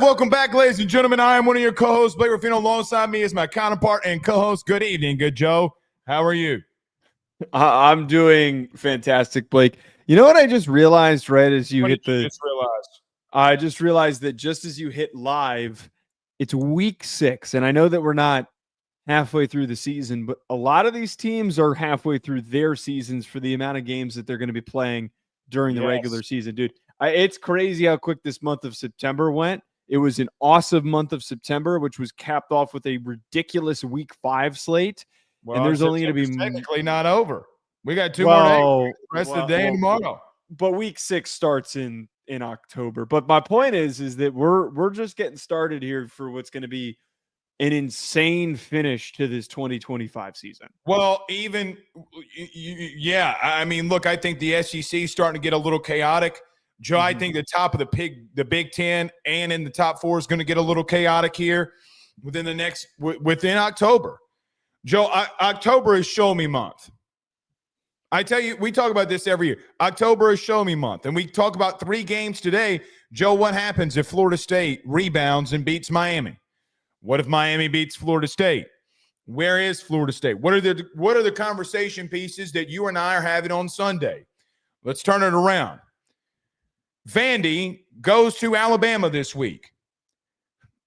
welcome back, ladies and gentlemen. I am one of your co-hosts, Blake Ruffino. Alongside me is my counterpart and co-host. Good evening, good Joe. How are you? I'm doing fantastic, Blake. You know what I just realized right as you hit the... I just realized that just as you hit live, it's week 6. And I know that we're not halfway through the season, but a lot of these teams are halfway through their seasons for the amount of games that they're going to be playing during the regular season. Dude, it's crazy how quick this month of September went. It was an awesome month of September, which was capped off with a ridiculous week 5 slate. Well, and there's only going to be technically not over. We got 2 more days, the rest of the day and tomorrow. But week 6 starts in October. But my point is that we're just getting started here for what's going to be an insane finish to this 2025 season. Well, I mean, look, I think the SEC is starting to get a little chaotic. Joe, I think the top of the Big Ten and in the top 4 is going to get a little chaotic here within October. Joe, October is show me month. I tell you, we talk about this every year. October is show me month. And we talk about 3 games today. Joe, what happens if Florida State rebounds and beats Miami? What if Miami beats Florida State? Where is Florida State? What are the conversation pieces that you and I are having on Sunday? Let's turn it around. Vandy goes to Alabama this week.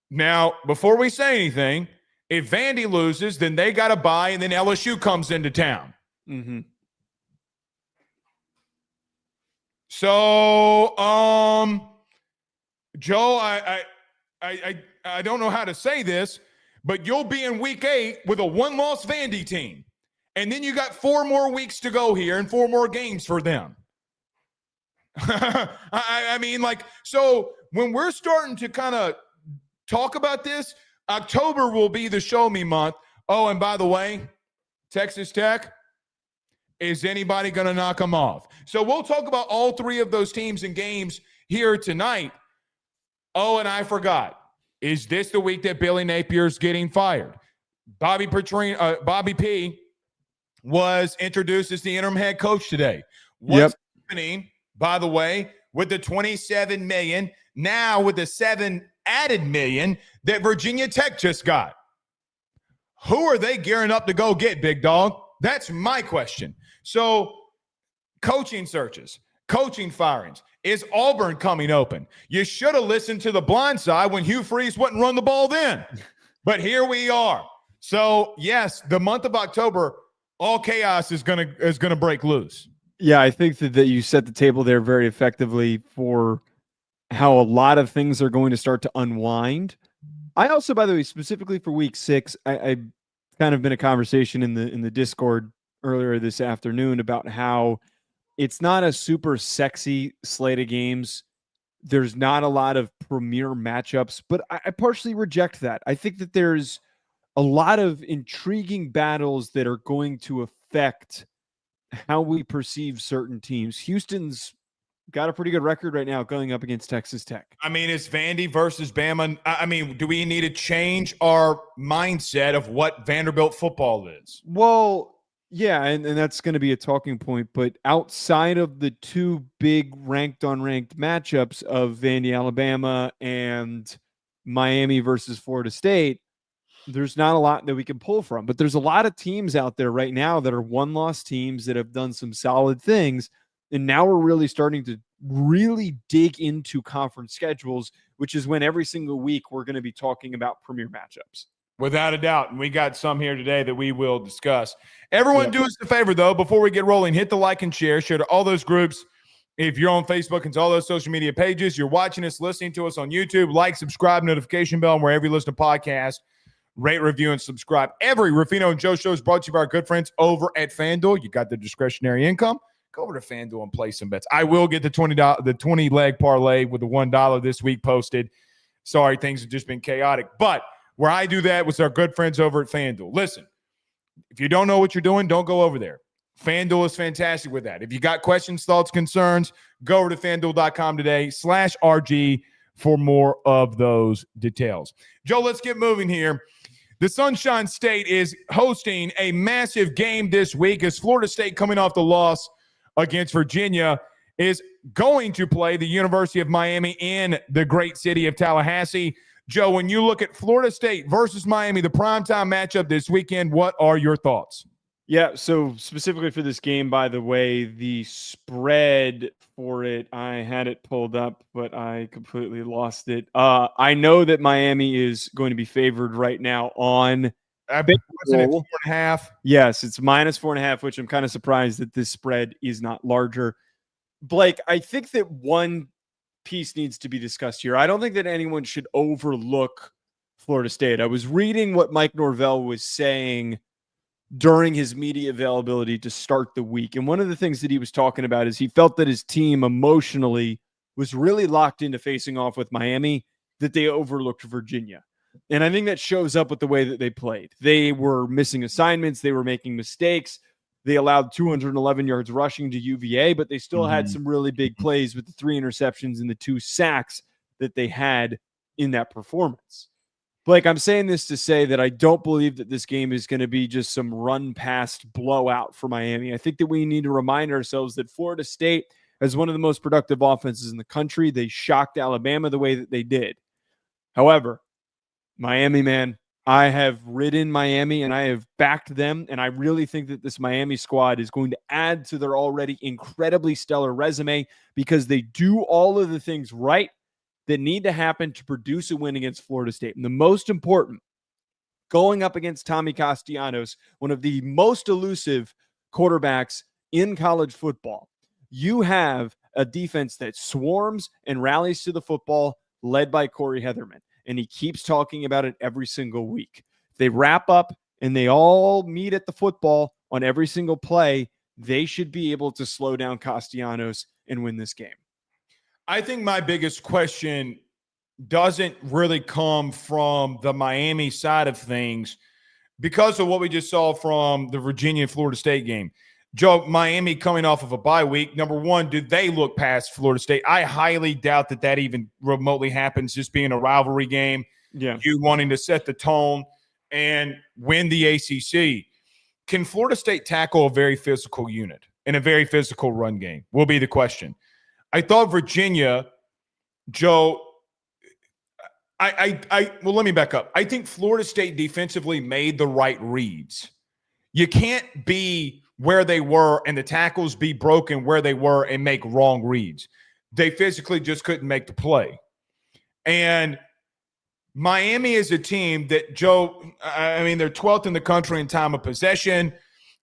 Now, before we say anything, if Vandy loses, then they got to bye, and then LSU comes into town. Mm-hmm. So, Joe, I don't know how to say this, but you'll be in week 8 with a 1-loss Vandy team. And then you got 4 more weeks to go here and 4 more games for them. I mean, so when we're starting to kind of talk about this, October will be the show me month. Oh, and by the way, Texas Tech, is anybody going to knock them off? So we'll talk about all 3 of those teams and games here tonight. Oh, and I forgot. Is this the week that Billy Napier's getting fired? Bobby P was introduced as the interim head coach today. What's happening, by the way, with the $27 million, now with the 7 added million that Virginia Tech just got? Who are they gearing up to go get, big dog? That's my question. So, coaching searches, coaching firings. Is Auburn coming open? You should have listened to the blind side when Hugh Freeze wouldn't run the ball then. But here we are. So, yes, the month of October, all chaos is gonna break loose. Yeah, I think that you set the table there very effectively for how a lot of things are going to start to unwind. I also, by the way, specifically for week 6, I kind of been a conversation in the Discord earlier this afternoon about how it's not a super sexy slate of games. There's not a lot of premier matchups, but I partially reject that. I think that there's a lot of intriguing battles that are going to affect how we perceive certain teams. Houston's got a pretty good record right now going up against Texas Tech. I mean, it's Vandy versus Bama. I mean, do we need to change our mindset of what Vanderbilt football is? Well, yeah, and that's going to be a talking point. But outside of the 2 big ranked-on-ranked matchups of Vandy, Alabama, and Miami versus Florida State, there's not a lot that we can pull from. But there's a lot of teams out there right now that are 1-loss teams that have done some solid things. And now we're really starting to really dig into conference schedules, which is when every single week we're going to be talking about premier matchups. Without a doubt. And we got some here today that we will discuss. Everyone do us a favor, though, before we get rolling, hit the like and share to all those groups. If you're on Facebook and to all those social media pages, you're watching us, listening to us on YouTube, like, subscribe, notification bell, and wherever you listen to podcasts, rate, review, and subscribe. Every Ruffino and Joe show is brought to you by our good friends over at FanDuel. You got the discretionary income. Go over to FanDuel and play some bets. I will get the $20 leg parlay with the $1 this week posted. Sorry, things have just been chaotic. But where I do that with our good friends over at FanDuel. Listen, if you don't know what you're doing, don't go over there. FanDuel is fantastic with that. If you got questions, thoughts, concerns, go over to FanDuel.com today /RG for more of those details. Joe, let's get moving here. The Sunshine State is hosting a massive game this week as Florida State, coming off the loss against Virginia, is going to play the University of Miami in the great city of Tallahassee. Joe, when you look at Florida State versus Miami, the primetime matchup this weekend, what are your thoughts? Yeah, so specifically for this game, by the way, the spread for it, I had it pulled up, but I completely lost it. I know that Miami is going to be favored right now on I bet wasn't it 4.5? Yes, it's -4.5, which I'm kind of surprised that this spread is not larger. Blake, I think that one piece needs to be discussed here. I don't think that anyone should overlook Florida State. I was reading what Mike Norvell was saying during his media availability to start the week. And one of the things that he was talking about is he felt that his team emotionally was really locked into facing off with Miami, that they overlooked Virginia. And I think that shows up with the way that they played. They were missing assignments. They were making mistakes. They allowed 211 yards rushing to UVA, but they still had some really big plays with the 3 interceptions and the 2 sacks that they had in that performance. Blake, I'm saying this to say that I don't believe that this game is going to be just some run-past blowout for Miami. I think that we need to remind ourselves that Florida State has one of the most productive offenses in the country. They shocked Alabama the way that they did. However, Miami, man, I have ridden Miami and I have backed them, and I really think that this Miami squad is going to add to their already incredibly stellar resume because they do all of the things right that need to happen to produce a win against Florida State. And the most important, going up against Tommy Castellanos, one of the most elusive quarterbacks in college football. You have a defense that swarms and rallies to the football, led by Corey Heatherman. And he keeps talking about it every single week. They wrap up and they all meet at the football on every single play. They should be able to slow down Castellanos and win this game. I think my biggest question doesn't really come from the Miami side of things because of what we just saw from the Virginia and Florida State game. Joe, Miami coming off of a bye week. Number one, do they look past Florida State? I highly doubt that even remotely happens, just being a rivalry game. Yeah. You wanting to set the tone and win the ACC. Can Florida State tackle a very physical unit in a very physical run game? Will be the question. I thought Virginia, Joe, well, let me back up. I think Florida State defensively made the right reads. You can't be where they were and the tackles be broken where they were and make wrong reads. They physically just couldn't make the play. And Miami is a team that, Joe, I mean, they're 12th in the country in time of possession.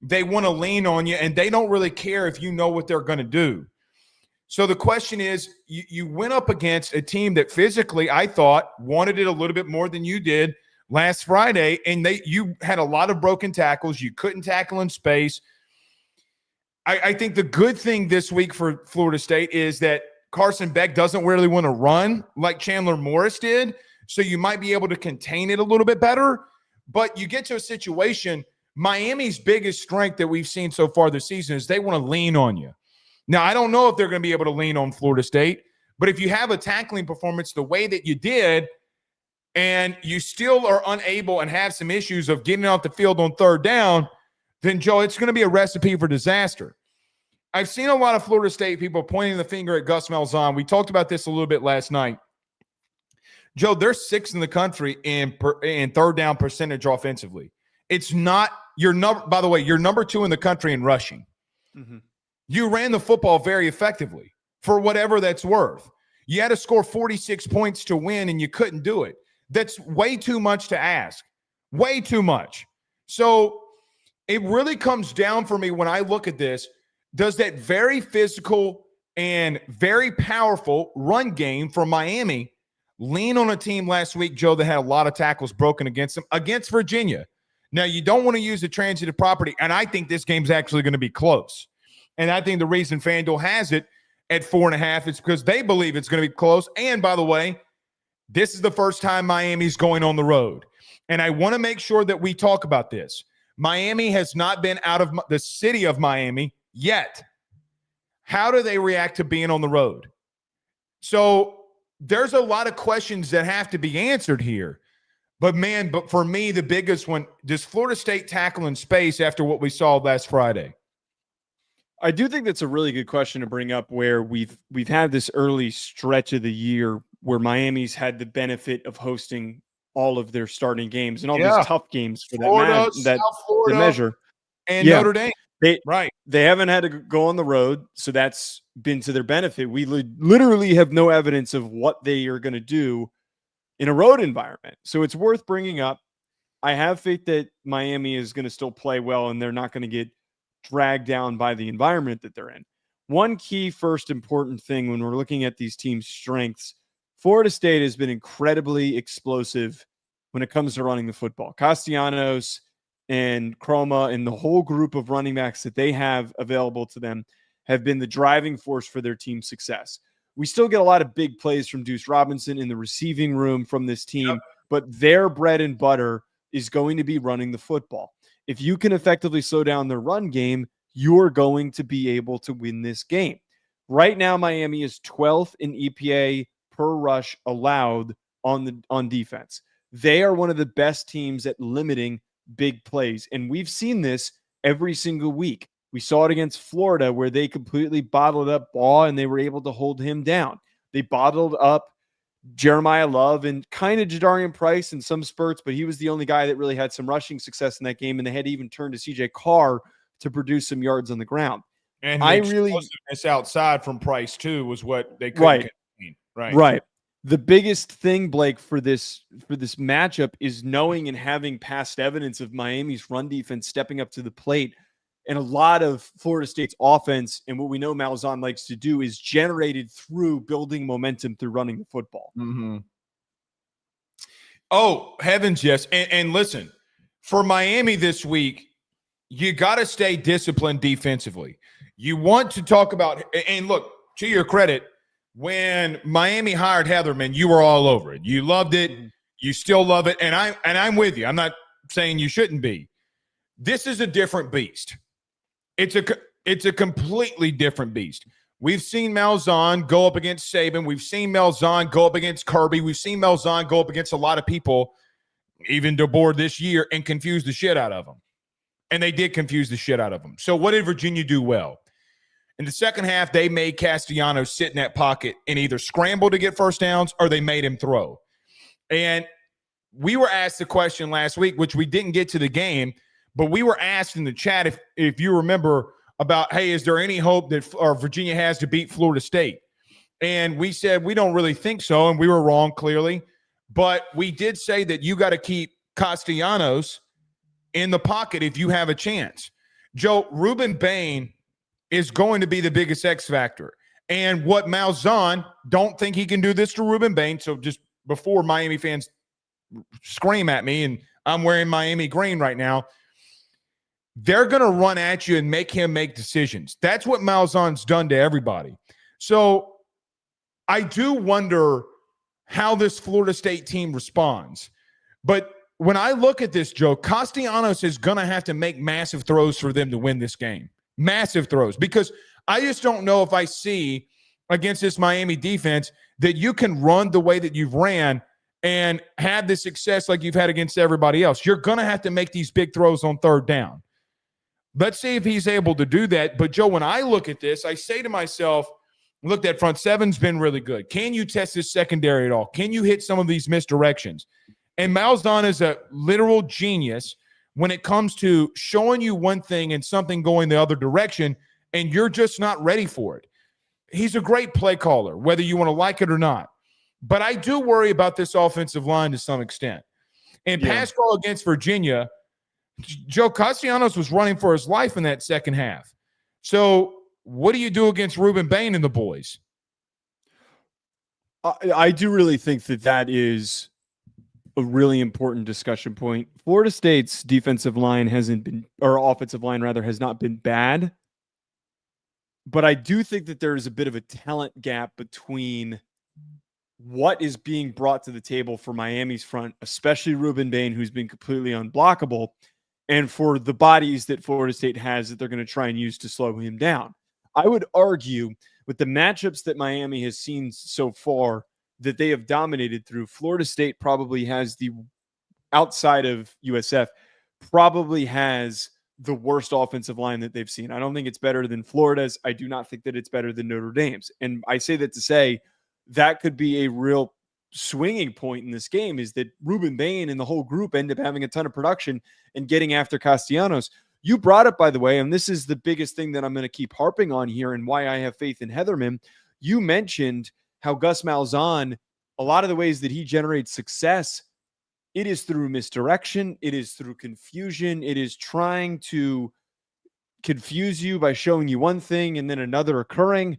They want to lean on you, and they don't really care if you know what they're going to do. So the question is, you went up against a team that physically, I thought, wanted it a little bit more than you did last Friday, and you had a lot of broken tackles. You couldn't tackle in space. I think the good thing this week for Florida State is that Carson Beck doesn't really want to run like Chandler Morris did, so you might be able to contain it a little bit better. But you get to a situation, Miami's biggest strength that we've seen so far this season is they want to lean on you. Now, I don't know if they're going to be able to lean on Florida State, but if you have a tackling performance the way that you did and you still are unable and have some issues of getting off the field on third down, then, Joe, it's going to be a recipe for disaster. I've seen a lot of Florida State people pointing the finger at Gus Malzahn. We talked about this a little bit last night. Joe, they're 6th in the country in third down percentage offensively. It's not your number. By the way, you're number 2 in the country in rushing. Mm-hmm. You ran the football very effectively for whatever that's worth. You had to score 46 points to win, and you couldn't do it. That's way too much to ask. Way too much. So it really comes down for me when I look at this. Does that very physical and very powerful run game from Miami lean on a team last week, Joe, that had a lot of tackles broken against them, against Virginia? Now, you don't want to use the transitive property, and I think this game's actually going to be close. And I think the reason FanDuel has it at 4.5 is because they believe it's going to be close. And, by the way, this is the first time Miami's going on the road. And I want to make sure that we talk about this. Miami has not been out of the city of Miami yet. How do they react to being on the road? So there's a lot of questions that have to be answered here. But, man, for me, the biggest one, does Florida State tackle in space after what we saw last Friday? I do think that's a really good question to bring up, where we've had this early stretch of the year where Miami's had the benefit of hosting all of their starting games and all these Yeah. tough games for Florida, that South Florida, measure. and Yeah. Notre Dame. They haven't had to go on the road, so that's been to their benefit. We literally have no evidence of what they are going to do in a road environment. So it's worth bringing up. I have faith that Miami is going to still play well and they're not going to get dragged down by the environment that they're in. One key first important thing when we're looking at these teams' strengths, Florida State has been incredibly explosive when it comes to running the football. Castellanos and Chroma and the whole group of running backs that they have available to them have been the driving force for their team's success. We still get a lot of big plays from Deuce Robinson in the receiving room from this team, but their bread and butter is going to be running the football. If you can effectively slow down their run game, you're going to be able to win this game. Right now, Miami is 12th in EPA per rush allowed on defense. They are one of the best teams at limiting big plays, and we've seen this every single week. We saw it against Florida where they completely bottled up Ball and they were able to hold him down. They bottled up Jeremiah Love and kind of Jadarian Price in some spurts, but he was the only guy that really had some rushing success in that game, and they had to even turn to CJ Carr to produce some yards on the ground. And the explosiveness outside from Price too was what they couldn't contain. Right. The biggest thing, Blake, for this matchup is knowing and having past evidence of Miami's run defense stepping up to the plate. And a lot of Florida State's offense, and what we know Malzahn likes to do, is generated through building momentum through running the football. Mm-hmm. Oh, heavens, yes. And listen, for Miami this week, you got to stay disciplined defensively. You want to talk about – and look, to your credit, when Miami hired Heatherman, you were all over it. You loved it. You still love it. And I'm with you. I'm not saying you shouldn't be. This is a different beast. It's a completely different beast. We've seen Malzahn go up against Saban. We've seen Malzahn go up against Kirby. We've seen Malzahn go up against a lot of people, even DeBoer this year, and confuse the shit out of them. And they did confuse the shit out of them. So what did Virginia do well? In the second half, they made Castellanos sit in that pocket and either scramble to get first downs or they made him throw. And we were asked the question last week, which we didn't get to the game, but we were asked in the chat, if you remember, about, hey, is there any hope that Virginia has to beat Florida State? And we said we don't really think so, and we were wrong, clearly. But we did say that you got to keep Castellanos in the pocket if you have a chance. Joe, Ruben Bain is going to be the biggest X factor. And what Malzahn, don't think he can do this to Ruben Bain, so just before Miami fans scream at me, and I'm wearing Miami green right now, they're going to run at you and make him make decisions. That's what Malzahn's done to everybody. So I do wonder how this Florida State team responds. But when I look at this, Joe, Castellanos is going to have to make massive throws for them to win this game. Massive throws. Because I just don't know if I see against this Miami defense that you can run the way that you've ran and have the success like you've had against everybody else. You're going to have to make these big throws on third down. Let's see if he's able to do that. But, Joe, when I look at this, I say to myself, look, that front seven's been really good. Can you test this secondary at all? Can you hit some of these misdirections? And Malzahn is a literal genius when it comes to showing you one thing and something going the other direction, and you're just not ready for it. He's a great play caller, whether you want to like it or not. But I do worry about this offensive line to some extent. And pass call against Virginia, Joe, Castellanos was running for his life in that second half. So what do you do against Ruben Bain and the boys? I do really think that is a really important discussion point. Florida State's defensive line has not been bad. But I do think that there is a bit of a talent gap between what is being brought to the table for Miami's front, especially Ruben Bain, who's been completely unblockable, and for the bodies that Florida State has that they're going to try and use to slow him down. I would argue with the matchups that Miami has seen so far that they have dominated through, Florida State probably has outside of USF, probably has the worst offensive line that they've seen. I don't think it's better than Florida's. I do not think that it's better than Notre Dame's. And I say that to say that could be a real swinging point in this game, is that Ruben Bain and the whole group end up having a ton of production and getting after Castellanos. You brought up, by the way, and this is the biggest thing that I'm going to keep harping on here and why I have faith in Heatherman. You mentioned how Gus Malzahn, a lot of the ways that he generates success, it is through misdirection. It is through confusion. It is trying to confuse you by showing you one thing and then another occurring.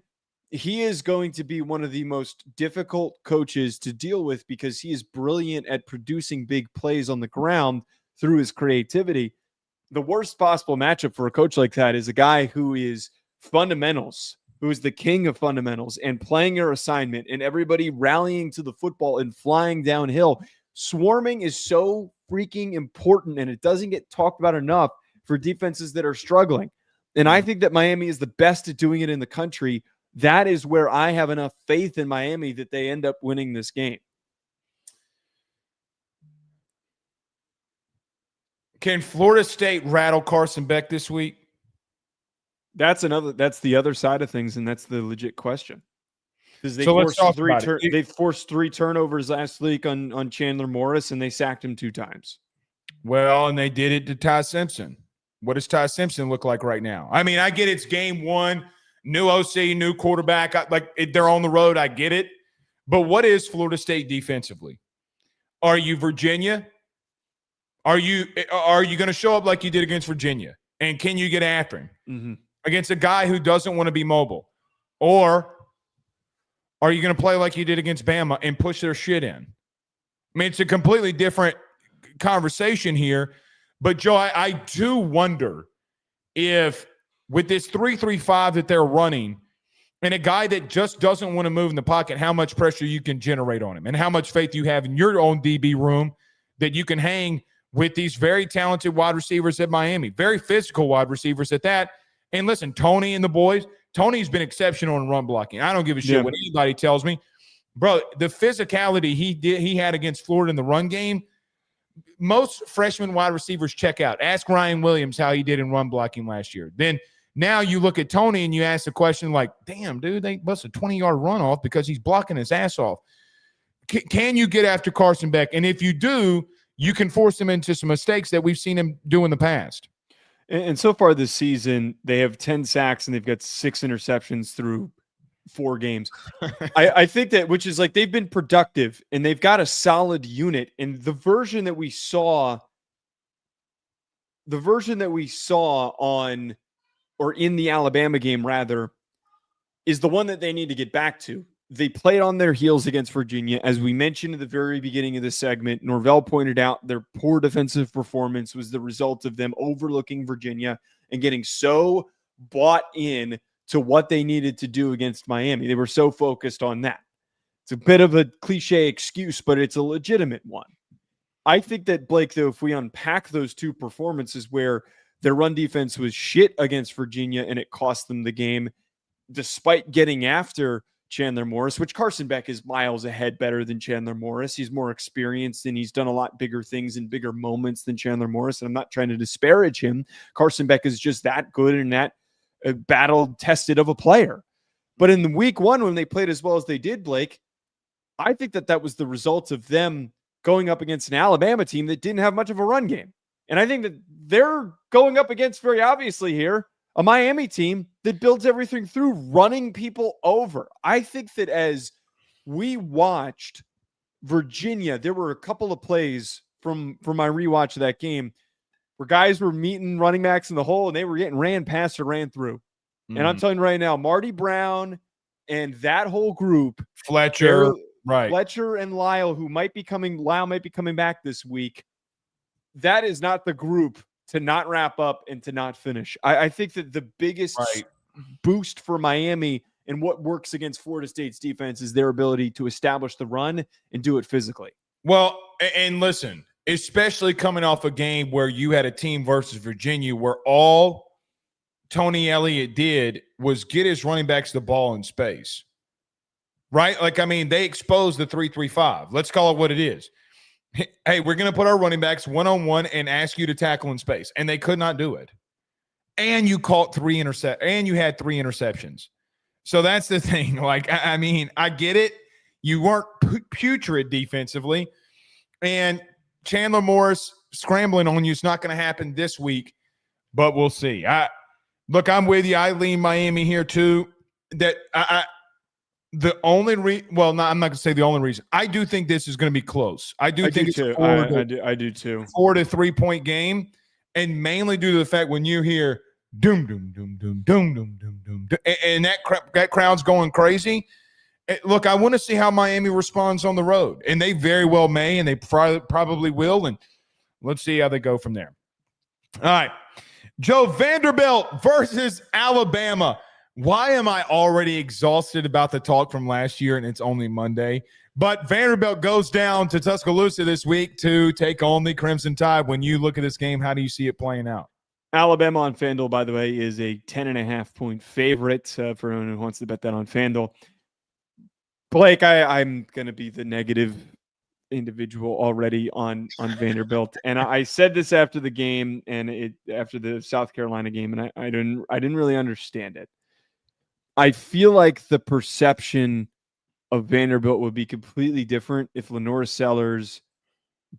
He is going to be one of the most difficult coaches to deal with because he is brilliant at producing big plays on the ground through his creativity. The worst possible matchup for a coach like that is a guy who is fundamentals, who is the king of fundamentals and playing your assignment and everybody rallying to the football and flying downhill. Swarming is so freaking important, and it doesn't get talked about enough for defenses that are struggling. And I think that Miami is the best at doing it in the country. That is where I have enough faith in Miami that they end up winning this game. Can Florida State rattle Carson Beck this week? That's the other side of things, and that's the legit question. Because they forced three turnovers last week on Chandler Morris, and they sacked him 2 times. Well, and they did it to Ty Simpson. What does Ty Simpson look like right now? I mean, I get it's game 1, new OC, new quarterback. They're on the road. I get it. But what is Florida State defensively? Are you Virginia? Are you going to show up like you did against Virginia? And can you get after him against a guy who doesn't want to be mobile? Or are you going to play like you did against Bama and push their shit in? I mean, it's a completely different conversation here. But, Joe, I do wonder if with this 3-3-5 that they're running and a guy that just doesn't want to move in the pocket, how much pressure you can generate on him and how much faith you have in your own DB room that you can hang with these very talented wide receivers at Miami, very physical wide receivers at that. And listen, Tony and the boys, Tony's been exceptional in run blocking. I don't give a shit what anybody tells me. Bro, the physicality he had against Florida in the run game, most freshman wide receivers check out. Ask Ryan Williams how he did in run blocking last year. Then now you look at Tony and you ask the question like, damn, dude, they bust a 20-yard run off because he's blocking his ass off. Can you get after Carson Beck? And if you do, you can force him into some mistakes that we've seen him do in the past. And so far this season, they have 10 sacks and they've got 6 interceptions through 4 games. I think that, which is like they've been productive and they've got a solid unit. And the version that we saw on, or in the Alabama game rather, is the one that they need to get back to. They played on their heels against Virginia. As we mentioned at the very beginning of the segment, Norvell pointed out their poor defensive performance was the result of them overlooking Virginia and getting so bought in to what they needed to do against Miami. They were so focused on that. It's a bit of a cliche excuse, but it's a legitimate one. I think that, Blake, though, if we unpack those 2 performances where their run defense was shit against Virginia and it cost them the game, despite getting after Chandler Morris, which Carson Beck is miles ahead better than Chandler Morris. He's more experienced and he's done a lot bigger things in bigger moments than Chandler Morris. And I'm not trying to disparage him. Carson Beck is just that good and that battle-tested of a player. But in the week 1, when they played as well as they did, Blake, I think that was the result of them going up against an Alabama team that didn't have much of a run game. And I think that they're going up against, very obviously here, a Miami team that builds everything through running people over. I think that as we watched Virginia, there were a couple of plays from my rewatch of that game where guys were meeting running backs in the hole and they were getting ran past or ran through. And I'm telling you right now, Marty Brown and that whole group, Fletcher and Lyle, Lyle might be coming back this week. That is not the group to not wrap up and to not finish. I think that the biggest boost for Miami and what works against Florida State's defense is their ability to establish the run and do it physically. Well, and listen, especially coming off a game where you had a team versus Virginia where all Tony Elliott did was get his running backs the ball in space, right? Like, I mean, they exposed the 3-3-5. Let's call it what it is. Hey, we're going to put our running backs one-on-one and ask you to tackle in space. And they could not do it. and you caught and you had 3 interceptions. So that's the thing. Like, I mean, I get it. You weren't putrid defensively, and Chandler Morris scrambling on you is not going to happen this week, but we'll see. I'm with you. I lean Miami here too. That the only I'm not going to say the only reason. I do think this is going to be close. I do think it's I do too. 4 to 3 point game, and mainly due to the fact when you hear doom doom doom doom doom doom doom doom, and that crowd's going crazy. Look, I want to see how Miami responds on the road, and they very well may, and they probably will, and let's see how they go from there. All right, Joe, Vanderbilt versus Alabama. Why am I already exhausted about the talk from last year, and it's only Monday? But Vanderbilt goes down to Tuscaloosa this week to take on the Crimson Tide. When you look at this game, how do you see it playing out? Alabama on FanDuel, by the way, is a 10.5-point favorite for anyone who wants to bet that on FanDuel. Blake, I'm going to be the negative individual already on Vanderbilt, and I said this after the game and after the South Carolina game, and I didn't really understand it. I feel like the perception of Vanderbilt would be completely different if Lenore Sellers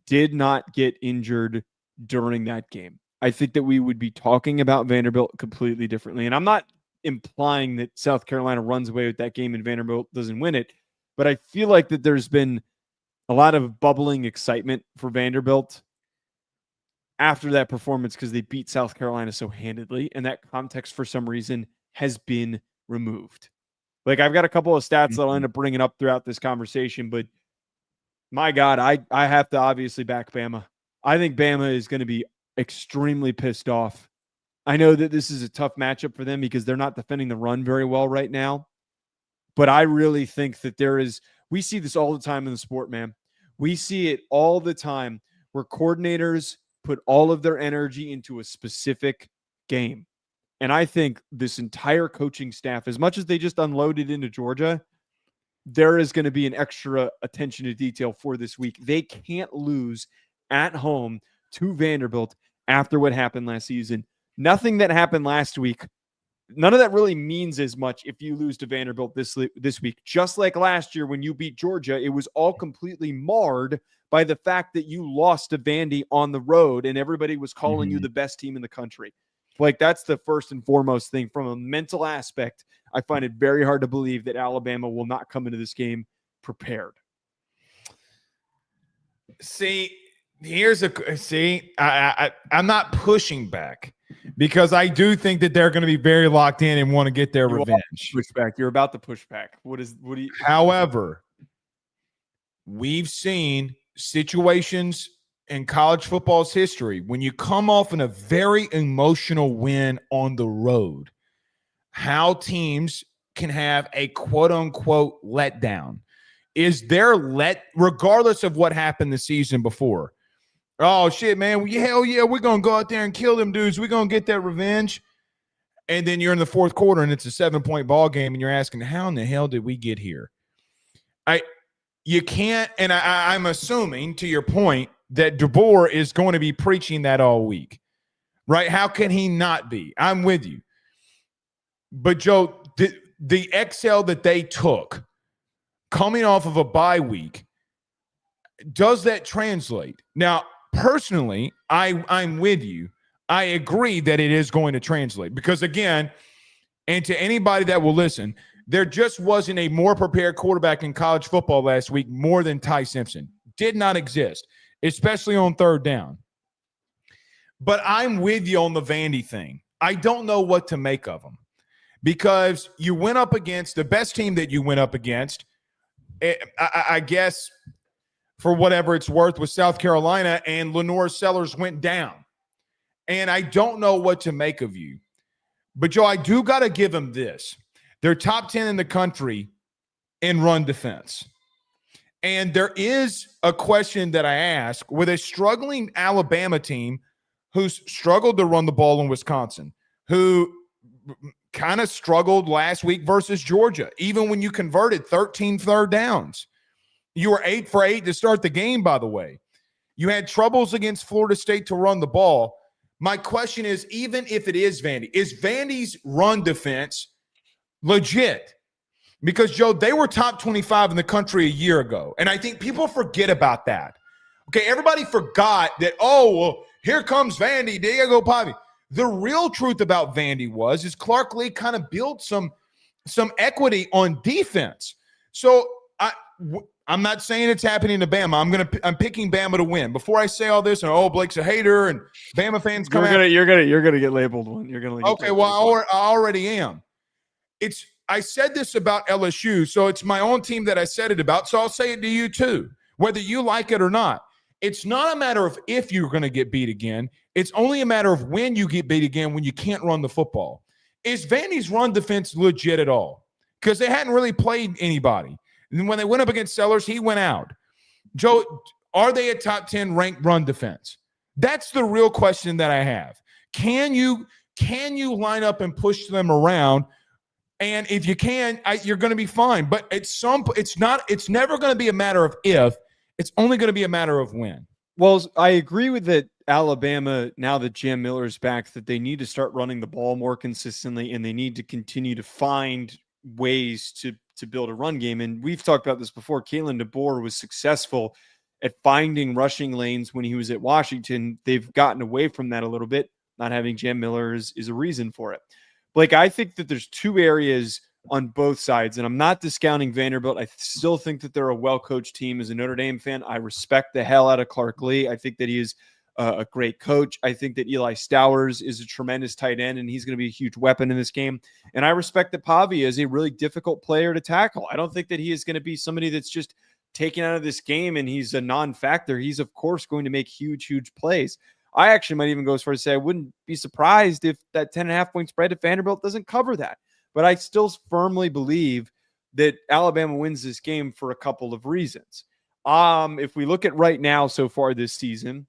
did not get injured during that game. I think that we would be talking about Vanderbilt completely differently. And I'm not implying that South Carolina runs away with that game and Vanderbilt doesn't win it, but I feel like that there's been a lot of bubbling excitement for Vanderbilt after that performance because they beat South Carolina so handedly, and that context for some reason has been removed. Like, I've got a couple of stats that I'll end up bringing up throughout this conversation, but my God, I have to obviously back Bama. I think Bama is going to be extremely pissed off. I know that this is a tough matchup for them because they're not defending the run very well right now, but I really think that we see this all the time in the sport, man. We see it all the time where coordinators put all of their energy into a specific game. And I think this entire coaching staff, as much as they just unloaded into Georgia, there is going to be an extra attention to detail for this week. They can't lose at home to Vanderbilt after what happened last season. Nothing that happened last week, none of that really means as much if you lose to Vanderbilt this week. Just like last year when you beat Georgia, it was all completely marred by the fact that you lost to Vandy on the road and everybody was calling you the best team in the country. Like, that's the first and foremost thing. From a mental aspect, I find it very hard to believe that Alabama will not come into this game prepared. I'm not pushing back because I do think that they're going to be very locked in and want to get their revenge. Push back. You're about to push back. However, we've seen situations in college football's history when you come off in a very emotional win on the road, how teams can have a quote-unquote letdown. Is there regardless of what happened the season before? Oh, shit, man. Hell yeah, we're going to go out there and kill them dudes. We're going to get that revenge. And then you're in the fourth quarter, and it's a 7-point ball game, and you're asking, how in the hell did we get here? You can't, and I'm assuming, to your point, that DeBoer is going to be preaching that all week, right? How can he not be? I'm with you. But, Joe, the exhale that they took coming off of a bye week, does that translate? Now, personally, I'm with you. I agree that it is going to translate because, again, and to anybody that will listen, there just wasn't a more prepared quarterback in college football last week more than Ty Simpson. Did not exist, especially on third down. But I'm with you on the Vandy thing. I don't know what to make of them because you went up against the best team that you went up against, I guess, for whatever it's worth, with South Carolina, and Lenore Sellers went down. And I don't know what to make of you. But, Joe, I do got to give them this. They're top 10 in the country in run defense. And there is a question that I ask with a struggling Alabama team who's struggled to run the ball in Wisconsin, who kind of struggled last week versus Georgia, even when you converted 13 third downs. You were 8 for 8 to start the game, by the way. You had troubles against Florida State to run the ball. My question is, even if it is Vandy, is Vandy's run defense legit? Because, Joe, they were top 25 in the country a year ago. And I think people forget about that. Okay, everybody forgot that, oh, well, here comes Vandy, Diego Pavia. The real truth about Vandy is Clark Lee kind of built some equity on defense. So I'm not saying it's happening to Bama. I'm picking Bama to win. Before I say all this, and Blake's a hater, and Bama fans come out. You're gonna get labeled one. You're gonna. Okay, well, I already am. I said this about LSU, so it's my own team that I said it about. So I'll say it to you too, whether you like it or not. It's not a matter of if you're going to get beat again. It's only a matter of when you get beat again, when you can't run the football. Is Vandy's run defense legit at all? Because they hadn't really played anybody. And when they went up against Sellers, he went out. Joe, are they a top 10 ranked run defense? That's the real question that I have. Can you line up and push them around? And if you can, you're going to be fine. But it's never going to be a matter of if. It's only going to be a matter of when. Well, I agree with that. Alabama, now that Jam Miller's back, that they need to start running the ball more consistently, and they need to continue to find ways to build a run game. And we've talked about this before. Kalen DeBoer was successful at finding rushing lanes when he was at Washington. They've gotten away from that a little bit. Not having Jam Miller is a reason for it. Blake, I think that there's two areas on both sides, and I'm not discounting Vanderbilt. I still think that they're a well-coached team. As a Notre Dame fan, I respect the hell out of Clark Lee. I think that he is a great coach. I think that Eli Stowers is a tremendous tight end, and he's going to be a huge weapon in this game. And I respect that Pavia is a really difficult player to tackle. I don't think that he is going to be somebody that's just taken out of this game and he's a non-factor. He's, of course, going to make huge, huge plays. I actually might even go as far as to say I wouldn't be surprised if that 10.5-point spread at Vanderbilt doesn't cover that. But I still firmly believe that Alabama wins this game for a couple of reasons. If we look at right now so far this season,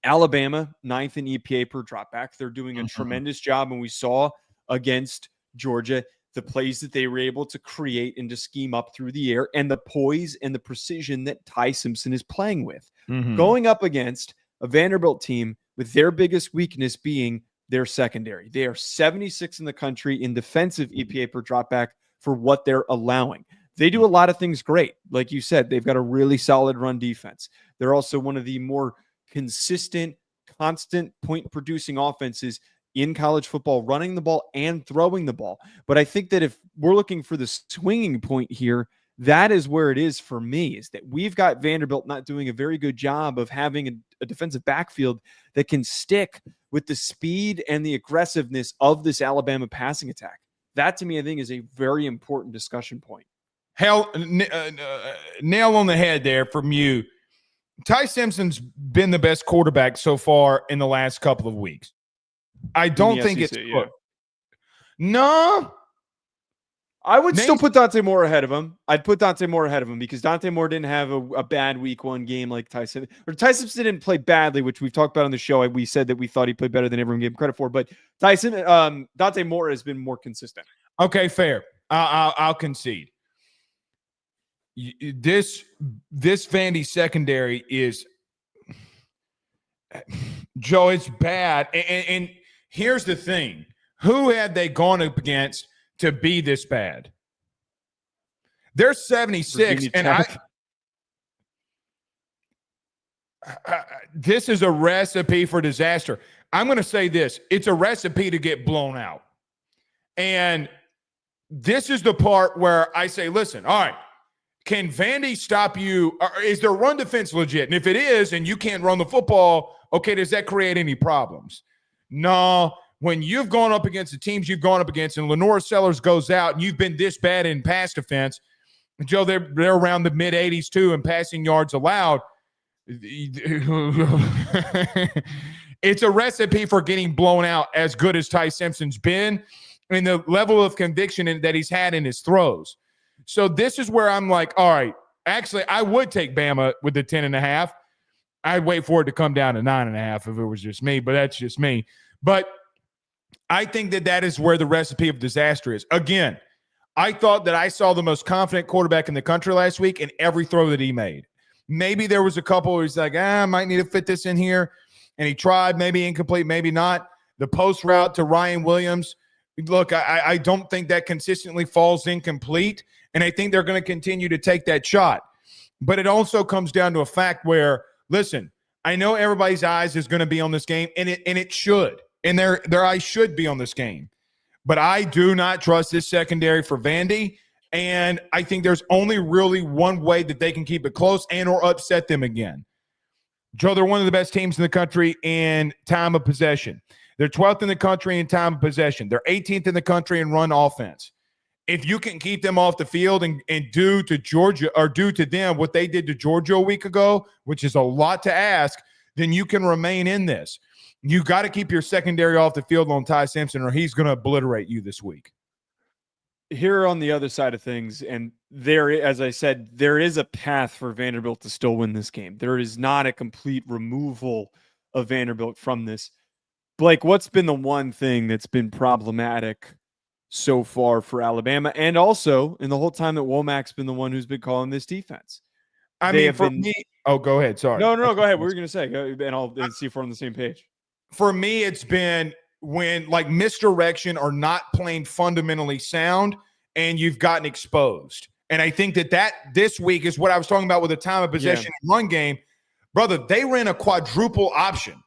Alabama, 9th in EPA per dropback. They're doing a tremendous job, and we saw against Georgia the plays that they were able to create and to scheme up through the air and the poise and the precision that Ty Simpson is playing with. Going up against a Vanderbilt team with their biggest weakness being their secondary. They are 76 in the country in defensive EPA per dropback for what they're allowing. They do a lot of things great. Like you said, they've got a really solid run defense. They're also one of the more consistent, constant point-producing offenses in college football, running the ball and throwing the ball. But I think that if we're looking for the swinging point here, that is where it is for me, is that we've got Vanderbilt not doing a very good job of having a defensive backfield that can stick with the speed and the aggressiveness of this Alabama passing attack. That, to me, I think is a very important discussion point. Hell, nail on the head there from you. Ty Simpson's been the best quarterback so far in the last couple of weeks. I don't think it's good. No. I would still put Dante Moore ahead of him. I'd put Dante Moore ahead of him because Dante Moore didn't have a bad week one game like Ty Simpson. Or Ty Simpson didn't play badly, which we've talked about on the show. We said that we thought he played better than everyone gave him credit for. But Dante Moore has been more consistent. Okay, fair. I'll concede. This Vandy secondary is, Joe, it's bad. And here's the thing. Who had they gone up against to be this bad? They're 76, and this is a recipe for disaster. I'm going to say this. It's a recipe to get blown out. And this is the part where I say, listen, all right, can Vandy stop you? Or is their run defense legit? And if it is, and you can't run the football, okay, does that create any problems? No. When you've gone up against the teams you've gone up against and Lenore Sellers goes out and you've been this bad in pass defense, Joe, they're around the mid-80s too in passing yards allowed. It's a recipe for getting blown out as good as Ty Simpson's been and the level of conviction that he's had in his throws. So this is where I'm like, all right, actually, I would take Bama with the 10.5. I'd wait for it to come down to 9.5 if it was just me, but that's just me. But I think that is where the recipe of disaster is. Again, I thought that I saw the most confident quarterback in the country last week in every throw that he made. Maybe there was a couple where he's like, I might need to fit this in here. and he tried, maybe incomplete, maybe not. The post route to Ryan Williams, look, I don't think that consistently falls incomplete, and I think they're going to continue to take that shot. But it also comes down to a fact where, listen, I know everybody's eyes is going to be on this game, and it should. And their eyes should be on this game. But I do not trust this secondary for Vandy, and I think there's only really one way that they can keep it close and or upset them again. Joe, they're one of the best teams in the country in time of possession. They're 12th in the country in time of possession. They're 18th in the country in run offense. If you can keep them off the field and do to Georgia or do to them what they did to Georgia a week ago, which is a lot to ask, then you can remain in this. You got to keep your secondary off the field on Ty Simpson, or he's going to obliterate you this week. Here on the other side of things, and there, as I said, there is a path for Vanderbilt to still win this game. There is not a complete removal of Vanderbilt from this. Blake, what's been the one thing that's been problematic so far for Alabama, and also in the whole time that Womack's been the one who's been calling this defense? Me, oh, go ahead. Sorry. No, go ahead. What were you going to say? And I'll see if we're on the same page. For me, it's been when like misdirection or not playing fundamentally sound, and you've gotten exposed. And I think that this week is what I was talking about with the time of possession and run game. Brother, they ran a quadruple option.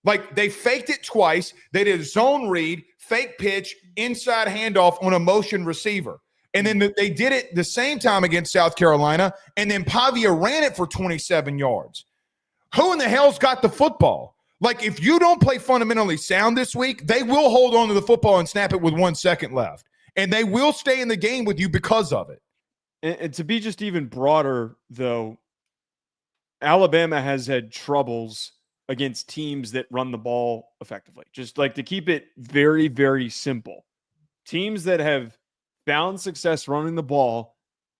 Like they faked it twice. They did a zone read, fake pitch, inside handoff on a motion receiver. And then they did it the same time against South Carolina, and then Pavia ran it for 27 yards. Who in the hell's got the football? Like, if you don't play fundamentally sound this week, they will hold on to the football and snap it with 1 second left. And they will stay in the game with you because of it. And to be just even broader, though, Alabama has had troubles against teams that run the ball effectively. Just like to keep it very, very simple. Teams that have found success running the ball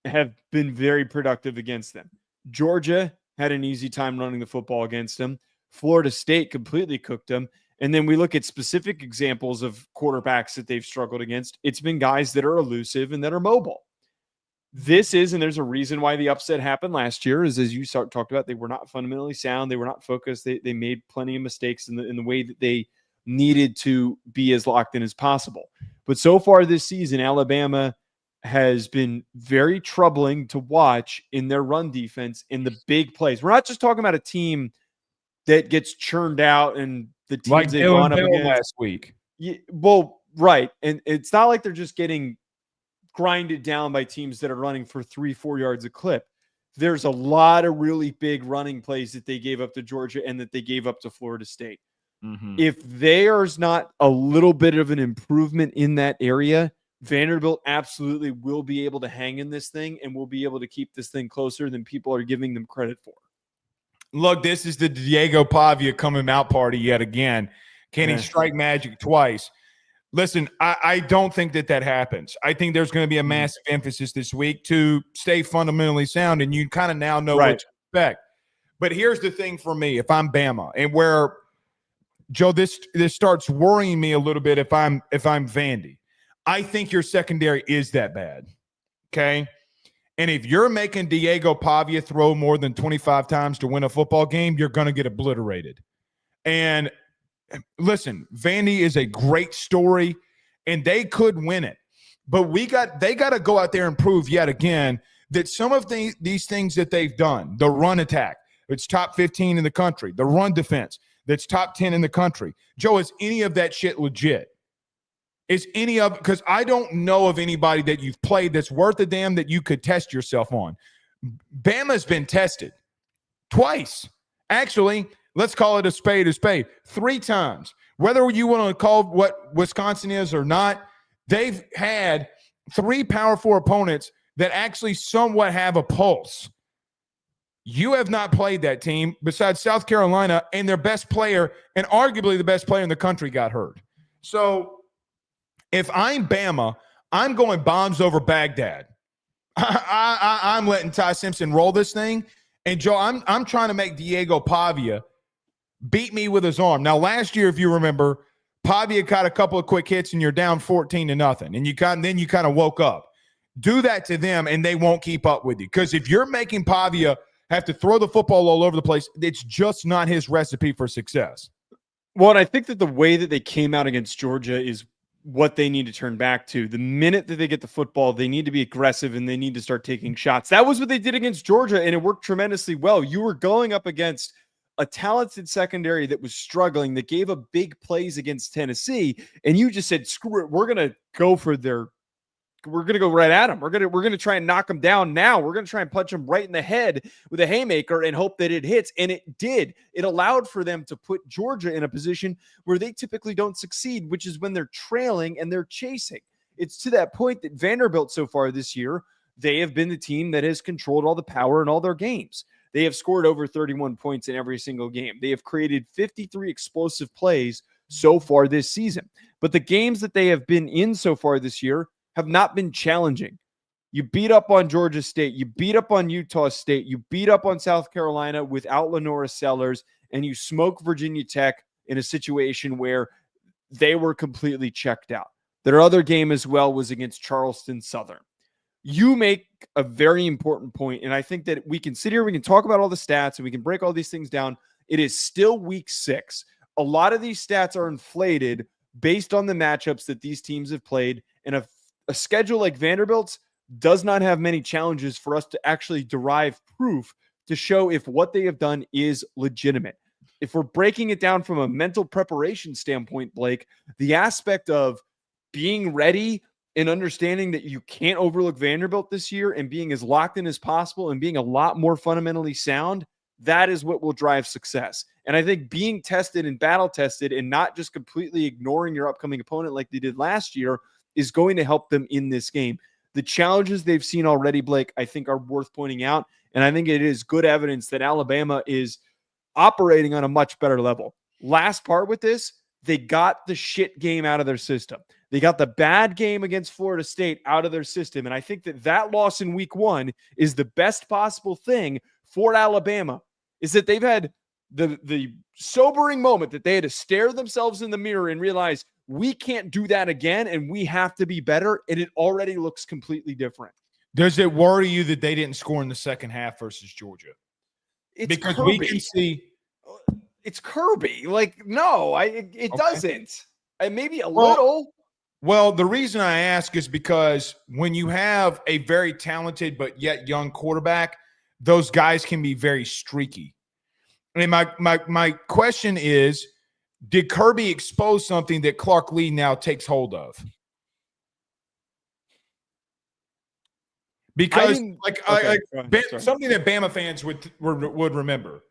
have been very productive against them. Georgia had an easy time running the football against them. Florida State completely cooked them. And then we look at specific examples of quarterbacks that they've struggled against. It's been guys that are elusive and that are mobile. This is, and there's a reason why the upset happened last year, is as you talked about, they were not fundamentally sound. They were not focused. They made plenty of mistakes in the way that they needed to be as locked in as possible. But so far this season, Alabama has been very troubling to watch in their run defense in the big plays. We're not just talking about a team that gets churned out and the teams like they've gone up against last week. Yeah, well, right. And it's not like they're just getting grinded down by teams that are running for 3-4 yards a clip. There's a lot of really big running plays that they gave up to Georgia and that they gave up to Florida State. Mm-hmm. If there's not a little bit of an improvement in that area, Vanderbilt absolutely will be able to hang in this thing and will be able to keep this thing closer than people are giving them credit for. Look, this is the Diego Pavia coming out party yet again. Can he strike magic twice? Listen, I don't think that happens. I think there's going to be a massive emphasis this week to stay fundamentally sound, and you kind of now know what to expect. But here's the thing for me, if I'm Bama, and where, Joe, this starts worrying me a little bit if I'm Vandy. I think your secondary is that bad, okay? And if you're making Diego Pavia throw more than 25 times to win a football game, you're going to get obliterated. And listen, Vandy is a great story, and they could win it. But they got to go out there and prove yet again that some of these things that they've done, the run attack, it's top 15 in the country, the run defense, that's top 10 in the country. Joe, is any of that shit legit? Because I don't know of anybody that you've played that's worth a damn that you could test yourself on. Bama's been tested twice. Actually, let's call it a spade 3 times. Whether you want to call what Wisconsin is or not, they've had 3 Power 4 opponents that actually somewhat have a pulse. You have not played that team besides South Carolina, and their best player, and arguably the best player in the country, got hurt. So if I'm Bama, I'm going bombs over Baghdad. I'm letting Ty Simpson roll this thing. And, Joe, I'm trying to make Diego Pavia beat me with his arm. Now, last year, if you remember, Pavia caught a couple of quick hits and you're down 14-0. And then you kind of woke up. Do that to them and they won't keep up with you. Because if you're making Pavia have to throw the football all over the place. It's just not his recipe for success. Well, and I think that the way that they came out against Georgia is what they need to turn back to. The minute that they get the football, they need to be aggressive and they need to start taking shots. That was what they did against Georgia, and it worked tremendously well. You were going up against a talented secondary that was struggling, that gave up big plays against Tennessee, and you just said, screw it, we're going to go right at them. We're going to try and knock them down now. We're going to try and punch them right in the head with a haymaker and hope that it hits. And it did. It allowed for them to put Georgia in a position where they typically don't succeed, which is when they're trailing and they're chasing. It's to that point that Vanderbilt so far this year, they have been the team that has controlled all the power in all their games. They have scored over 31 points in every single game. They have created 53 explosive plays so far this season. But the games that they have been in so far this year have not been challenging. You beat up on Georgia State. You beat up on Utah State. You beat up on South Carolina without Lenora Sellers, and you smoke Virginia Tech in a situation where they were completely checked out. Their other game as well was against Charleston Southern. You make a very important point, and I think that we can sit here, we can talk about all the stats, and we can break all these things down. It is still week 6. A lot of these stats are inflated based on the matchups that these teams have played, and a schedule like Vanderbilt's does not have many challenges for us to actually derive proof to show if what they have done is legitimate. If we're breaking it down from a mental preparation standpoint, Blake, the aspect of being ready and understanding that you can't overlook Vanderbilt this year and being as locked in as possible and being a lot more fundamentally sound, that is what will drive success. And I think being tested and battle tested and not just completely ignoring your upcoming opponent like they did last year is going to help them in this game. The challenges they've seen already, Blake, I think are worth pointing out. And I think it is good evidence that Alabama is operating on a much better level. Last part with this, they got the shit game out of their system. They got the bad game against Florida State out of their system. And I think that loss in week 1 is the best possible thing for Alabama, is that they've had the sobering moment that they had to stare themselves in the mirror and realize we can't do that again, and we have to be better, and it already looks completely different. Does it worry you that they didn't score in the second half versus Georgia? Because Kirby. We can see it's Kirby. Like, no, it doesn't. Maybe a little. Well, the reason I ask is because when you have a very talented but yet young quarterback, those guys can be very streaky. And my question is, did Kirby expose something that Clark Lee now takes hold of? Because something that Bama fans would remember.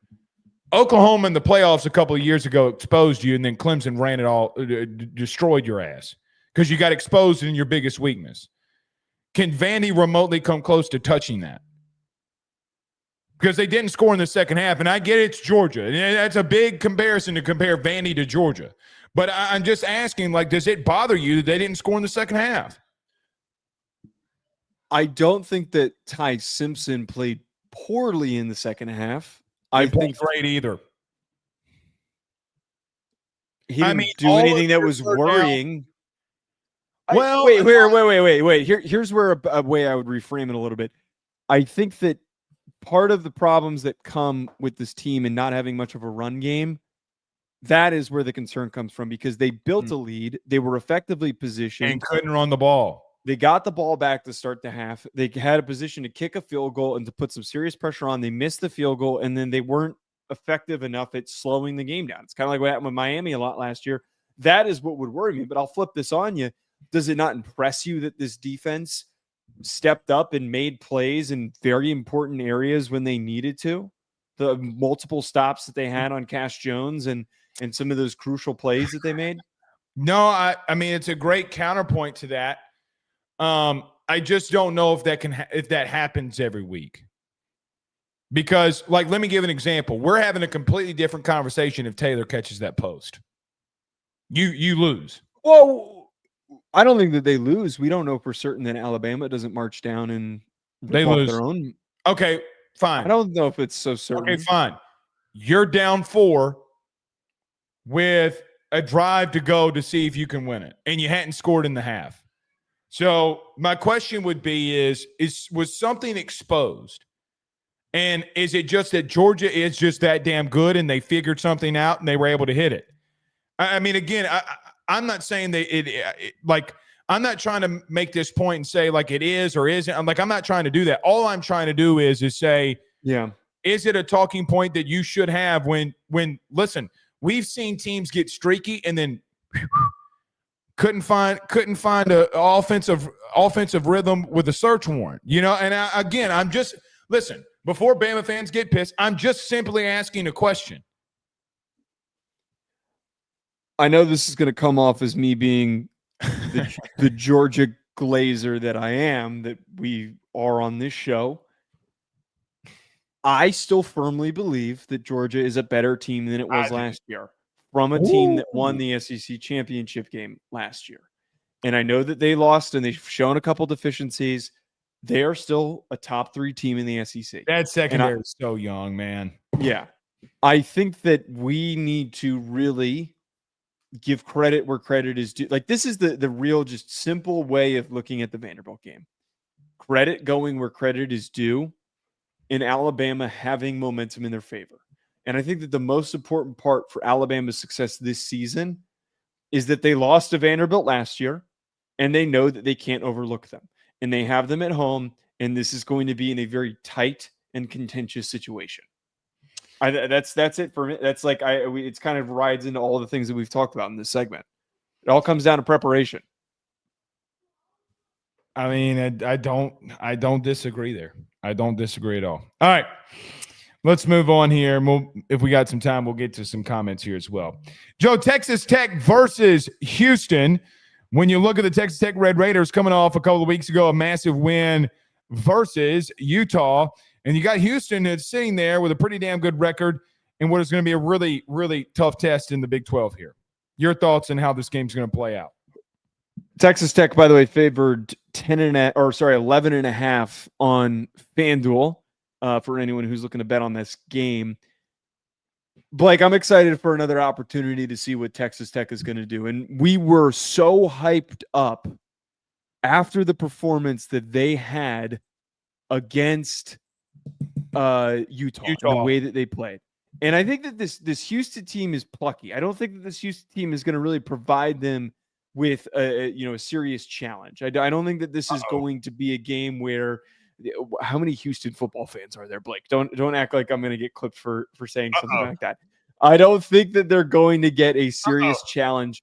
Oklahoma in the playoffs a couple of years ago exposed you, and then Clemson ran it all, destroyed your ass because you got exposed in your biggest weakness. Can Vandy remotely come close to touching that? Because they didn't score in the second half, and I get it's Georgia. And that's a big comparison to compare Vandy to Georgia. But I'm just asking, like, does it bother you that they didn't score in the second half? I don't think that Ty Simpson played poorly in the second half. I think great either. He didn't do anything that was worrying. Well, wait. Here's where a way I would reframe it a little bit. I think that part of the problems that come with this team and not having much of a run game, that is where the concern comes from, because they built a lead. They were effectively positioned and couldn't run the ball. They got the ball back to start the half. They had a position to kick a field goal and to put some serious pressure on. They missed the field goal, and then they weren't effective enough at slowing the game down. It's kind of like what happened with Miami a lot last year. That is what would worry me, but I'll flip this on you. Does it not impress you that this defense stepped up and made plays in very important areas when they needed to? The multiple stops that they had on Cash Jones and some of those crucial plays that they made? No, I mean, it's a great counterpoint to that. I just don't know if that happens every week. Because, like, let me give an example. We're having a completely different conversation if Taylor catches that post. You lose. Well, I don't think that they lose. We don't know for certain that Alabama doesn't march down and they lose their own. Okay, fine. I don't know if it's so certain. Okay, fine. You're down 4 with a drive to go to see if you can win it, and you hadn't scored in the half. So my question would be was something exposed? And is it just that Georgia is just that damn good and they figured something out and they were able to hit it? I mean, again, I'm not saying that I'm not trying to make this point and say like it is or isn't. I'm not trying to do that. All I'm trying to do is say, yeah, is it a talking point that you should have when listen, we've seen teams get streaky and then couldn't find a offensive rhythm with a search warrant, And I'm just listen, before Bama fans get pissed, I'm just simply asking a question. I know this is going to come off as me being the Georgia glazer that I am, that we are on this show. I still firmly believe that Georgia is a better team than it was last year from a team that won the SEC championship game last year. And I know that they lost and they've shown a couple deficiencies. They are still a top 3 team in the SEC. That secondary is so young, man. Yeah. I think that we need to really give credit where credit is due. Like, this is the real, just simple way of looking at the Vanderbilt game. Credit going where credit is due, in Alabama having momentum in their favor. And I think that the most important part for Alabama's success this season is that they lost to Vanderbilt last year, and they know that they can't overlook them. And they have them at home, and this is going to be in a very tight and contentious situation. That's it for me. That's like it's kind of rides into all the things that we've talked about in this segment. It all comes down to preparation. I mean, I don't disagree there. I don't disagree at all. All right, let's move on here. If we got some time, we'll get to some comments here as well. Joe, Texas Tech versus Houston. When you look at the Texas Tech Red Raiders coming off a couple of weeks ago, a massive win versus Utah. And you got Houston that's sitting there with a pretty damn good record in what is going to be a really, really tough test in the Big 12 here. Your thoughts on how this game's going to play out? Texas Tech, by the way, favored 11.5 on FanDuel for anyone who's looking to bet on this game. Blake, I'm excited for another opportunity to see what Texas Tech is going to do. And we were so hyped up after the performance that they had against Utah, the way that they played. And I think that this Houston team is plucky. I don't think that this Houston team is going to really provide them with a serious challenge. I don't think that this is going to be a game where how many Houston football fans are there, Blake? Don't act like I'm going to get clipped for saying something like that. I don't think that they're going to get a serious challenge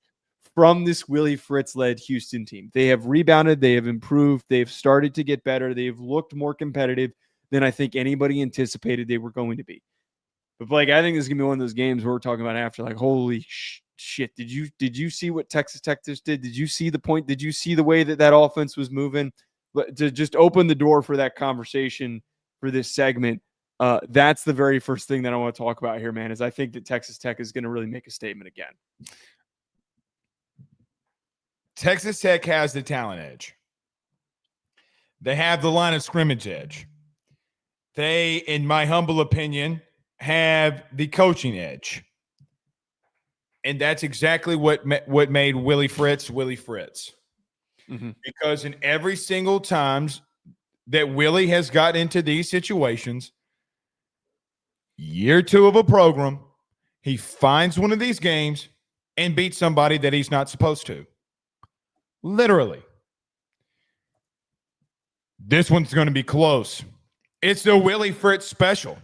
from this Willie Fritz-led Houston team. They have rebounded. They have improved. They've started to get better. They've looked more competitive than I think anybody anticipated they were going to be. But Blake, I think this is going to be one of those games where we're talking about after, like, holy shit. Did you see what Texas Tech just did? Did you see the point? Did you see the way that offense was moving? But to just open the door for that conversation for this segment, that's the very first thing that I want to talk about here, man, is I think that Texas Tech is going to really make a statement again. Texas Tech has the talent edge. They have the line of scrimmage edge. They, in my humble opinion, have the coaching edge. And that's exactly what made Willie Fritz Willie Fritz. Mm-hmm. Because in every single times that Willie has got into these situations, year 2 of a program, he finds one of these games and beats somebody that he's not supposed to. Literally. This one's going to be close. It's the Willie Fritz special.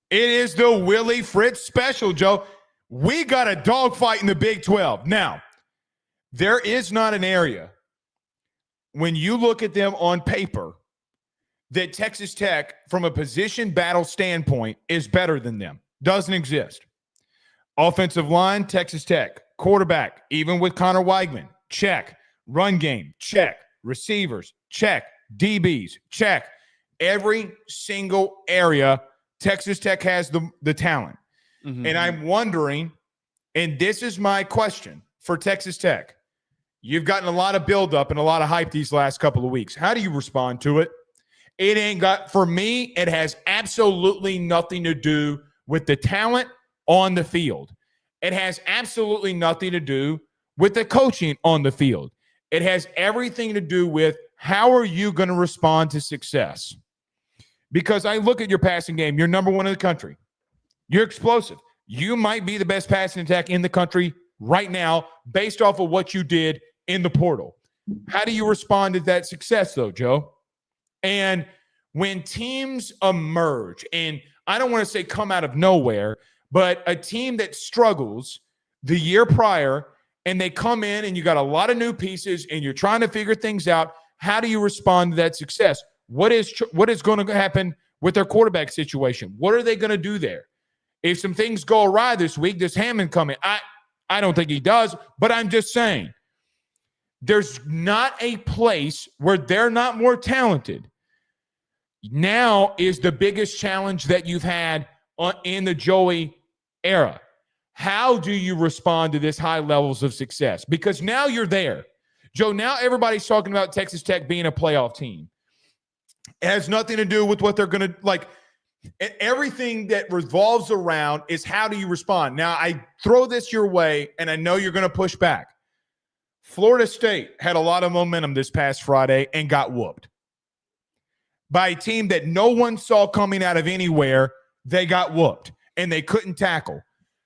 It is the Willie Fritz special, Joe. We got a dogfight in the Big 12. Now, there is not an area when you look at them on paper that Texas Tech, from a position battle standpoint, is better than them. Doesn't exist. Offensive line, Texas Tech. Quarterback, even with Connor Weigman, check. Run game, check. Receivers, check. DBs, check. Every single area, Texas Tech has the talent. Mm-hmm. And I'm wondering, and this is my question for Texas Tech. You've gotten a lot of buildup and a lot of hype these last couple of weeks. How do you respond to it? It ain't got, for me, it has absolutely nothing to do with the talent on the field. It has absolutely nothing to do with the coaching on the field. It has everything to do with how are you going to respond to success? because I look at your passing game. You're number 1 in the country. You're explosive. You might be the best passing attack in the country right now based off of what you did in the portal. How do you respond to that success, though, Joe? And when teams emerge, and I don't want to say come out of nowhere, but a team that struggles the year prior and they come in and you got a lot of new pieces and you're trying to figure things out, how do you respond to that success? What is going to happen with their quarterback situation? What are they going to do there? If some things go awry this week, does Hammond come in? I don't think he does, but I'm just saying there's not a place where they're not more talented. Now is the biggest challenge that you've had in the Joey era. How do you respond to this high levels of success? Because now you're there. Joe, now everybody's talking about Texas Tech being a playoff team. It has nothing to do with what they're going to like. Everything that revolves around is how do you respond? Now, I throw this your way, and I know you're going to push back. Florida State had a lot of momentum this past Friday and got whooped by a team that no one saw coming out of anywhere. They got whooped, and they couldn't tackle.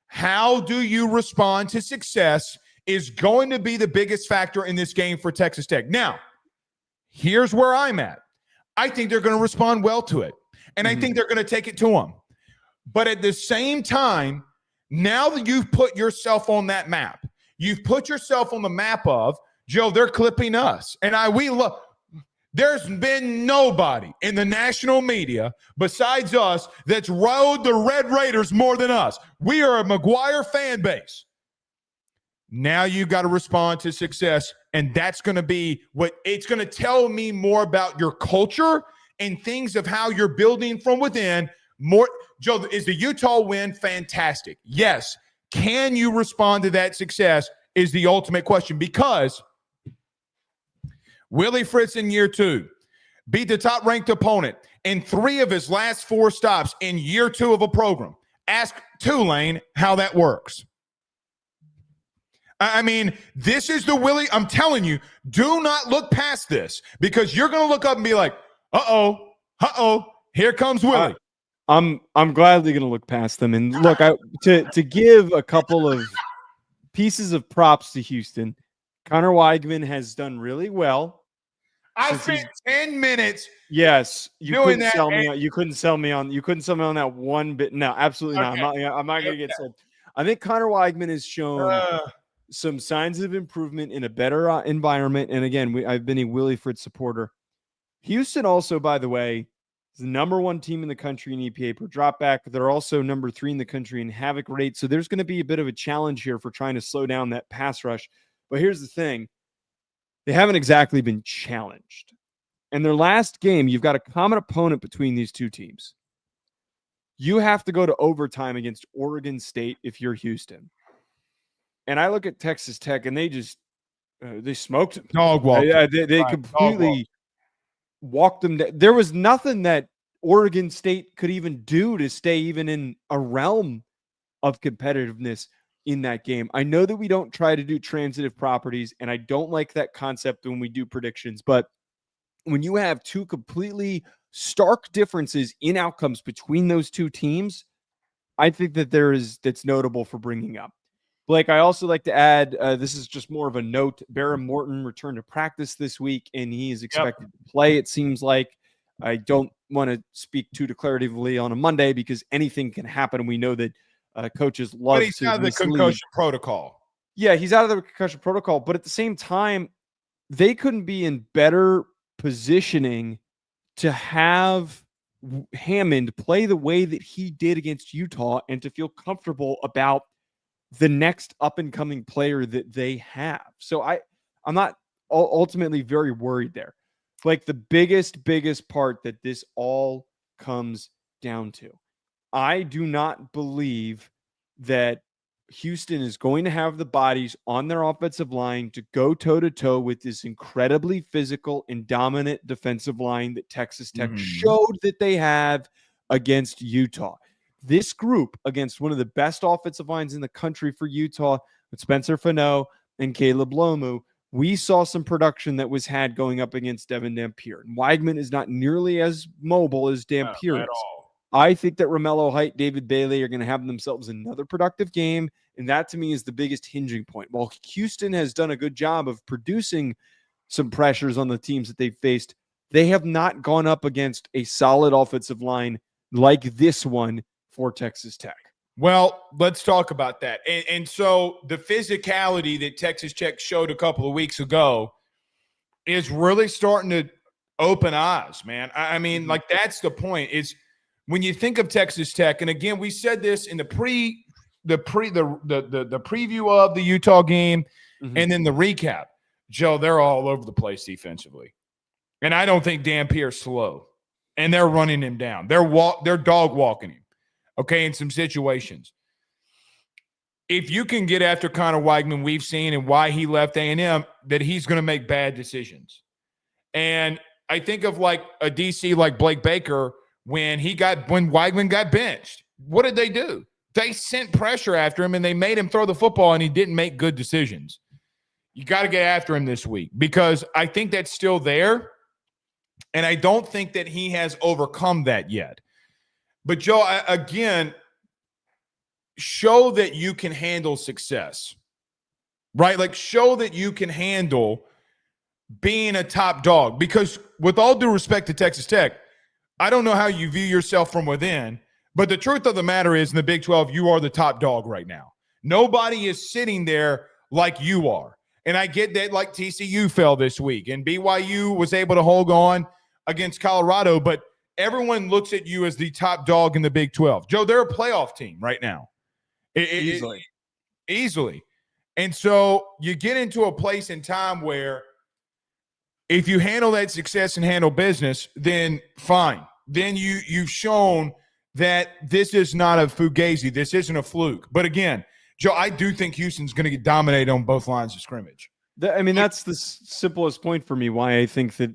How do you respond to success is going to be the biggest factor in this game for Texas Tech. Now, here's where I'm at. I think they're going to respond well to it, and I think they're going to take it to them. But at the same time, now that you've put yourself on that map, you've put yourself on the map of, Joe, they're clipping us. And there's been nobody in the national media besides us that's rode the Red Raiders more than us. We are a McGuire fan base. Now you got to respond to success, and that's going to be what it's going to tell me more about your culture and things of how you're building from within. More, Joe, is the Utah win fantastic? Yes. Can you respond to that success is the ultimate question, because Willie Fritz in year 2 beat the top-ranked opponent in 3 of his last 4 stops in year 2 of a program. Ask Tulane how that works. I mean, this is the Willie. I'm telling you, do not look past this, because you're going to look up and be like, uh-oh, here comes Willie. I'm gladly going to look past them. And look, to give a couple of pieces of props to Houston, Connor Weigman has done really well. I spent 10 minutes. Yes, you doing couldn't that. sell me. You couldn't sell me on that one bit. No, absolutely not. Okay. I'm not going to get sold. I think Connor Weigman has shown some signs of improvement in a better environment. And again, I've been a Willie Fritz supporter. Houston also, by the way, is the number 1 team in the country in EPA per dropback. They're also number 3 in the country in havoc rate. So there's going to be a bit of a challenge here for trying to slow down that pass rush. But here's the thing. They haven't exactly been challenged. In their last game, you've got a common opponent between these two teams. You have to go to overtime against Oregon State if you're Houston. And I look at Texas Tech, and they just they smoked them. Dog walk. Yeah, they completely walked them down. There was nothing that Oregon State could even do to stay even in a realm of competitiveness in that game. I know that we don't try to do transitive properties, and I don't like that concept when we do predictions, but when you have 2 completely stark differences in outcomes between those 2 teams, I think that that's notable for bringing up. Blake, I also like to add, this is just more of a note. Behren Morton returned to practice this week, and he is expected to play, it seems like. I don't want to speak too declaratively on a Monday because anything can happen. We know that coaches love but he's out of the concussion protocol. Yeah, he's out of the concussion protocol. But at the same time, they couldn't be in better positioning to have Hammond play the way that he did against Utah and to feel comfortable about the next up-and-coming player that they have. So I'm not ultimately very worried there. Like the biggest part that this all comes down to, I do not believe that Houston is going to have the bodies on their offensive line to go toe-to-toe with this incredibly physical and dominant defensive line that Texas Tech showed that they have against Utah. This group against one of the best offensive lines in the country for Utah with Spencer Fano and Caleb Lomu we saw some production that was had going up against Devin Dampier. And Weigman is not nearly as mobile as Dampier at is. all. I think that Romello Height, David Bailey are going to have themselves another productive game. And that to me is the biggest hinging point. While Houston has done a good job of producing some pressures on the teams that they've faced, they have not gone up against a solid offensive line like this one for Texas Tech. Well, let's talk about that. And so the physicality that Texas Tech showed a couple of weeks ago is really starting to open eyes, man. I mean, like, that's the point. Is when you think of Texas Tech, and again, we said this in the preview of the Utah game, and then the recap. Joe, they're all over the place defensively. And I don't think Dampier's slow. And they're running him down. They're dog walking him. Okay, in some situations. If you can get after Connor Weigman, we've seen and why he left A&M, that he's going to make bad decisions. And I think of like a DC like Blake Baker when Weigman got benched. What did they do? They sent pressure after him and they made him throw the football and he didn't make good decisions. You got to get after him this week because I think that's still there. And I don't think that he has overcome that yet. But, Joe, again, show that you can handle success, right? Like, show that you can handle being a top dog. Because with all due respect to Texas Tech, I don't know how you view yourself from within, but the truth of the matter is in the Big 12, you are the top dog right now. Nobody is sitting there like you are. And I get that, like, TCU fell this week, and BYU was able to hold on against Colorado, but everyone looks at you as the top dog in the Big 12. Joe, they're a playoff team right now. Easily. And so you get into a place in time where if you handle that success and handle business, then fine. Then you've shown that this is not a fugazi. This isn't a fluke. But again, Joe, I do think Houston's going to get dominated on both lines of scrimmage. That's the simplest point for me why I think that